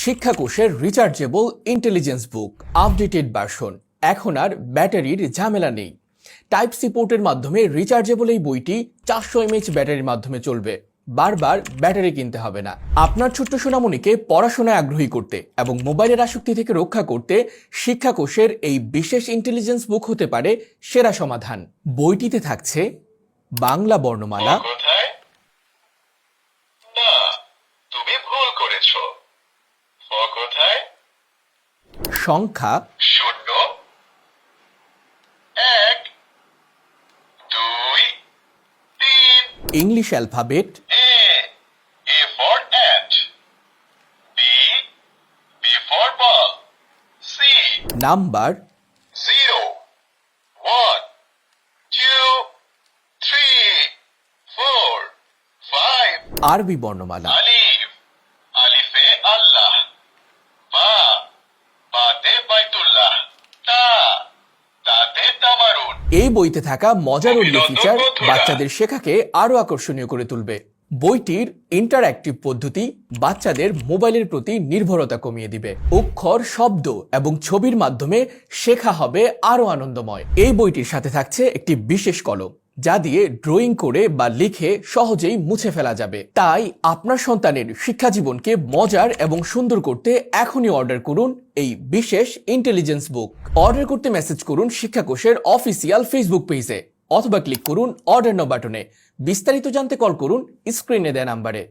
শিক্ষাকোষের rechargeable intelligence book updated version. এখন আর ব্যাটারির ঝামেলা নেই। টাইপ সি পোর্টের মাধ্যমে রিচার্জেবল এই বইটি 400 mAh ব্যাটারির মাধ্যমে চলবে। বারবার ব্যাটারি কিনতে হবে না। আপনার ছোট্ট সোনামণিকে পড়াশোনায় আগ্রহী করতে এবং মোবাইলের আসক্তি থেকে রক্ষা করতে শিক্ষাকোষের এই বিশেষ ইন্টেলিজেন্স বুক হতে পারে সেরা সমাধান। বইটিতে থাকছে বাংলা বর্ণমালা, সংখ্যা, 0, 1, 2, 3, English alphabet, A for ant, B for ball, C, number, 0, 1, 2, 3, 4, 5, আরবি বর্ণমালা, আলিফ, আলিফে আল্লাহ, বা, বাতে বাইতুল্লাহ, তা, তাতে তামারুন। এই বইতে থাকা মজার অডিও ফিচার বাচ্চাদের শেখাকে আরো আকর্ষণীয় করে তুলবে। বইটির ইন্টারঅ্যাক্টিভ পদ্ধতি বাচ্চাদের মোবাইলের প্রতি নির্ভরতা কমিয়ে দিবে। অক্ষর, শব্দ এবং ছবির মাধ্যমে শেখা হবে আরো আনন্দময়। এই বইটির সাথে থাকছে একটি বিশেষ কলম, যা দিয়ে ড্রয়িং করে বা লিখে সহজেই মুছে ফেলা যাবে। তাই আপনার সন্তানের শিক্ষা জীবনকে মজার এবং সুন্দর করতে এখনই অর্ডার করুন এই বিশেষ ইন্টেলিজেন্স বুক। অর্ডার করতে মেসেজ করুন শিক্ষাকোষের অফিসিয়াল ফেসবুক পেজে অথবা ক্লিক করুন অর্ডার নাও বাটনে। বিস্তারিত জানতে কল করুন স্ক্রিনে দেয়া নাম্বারে।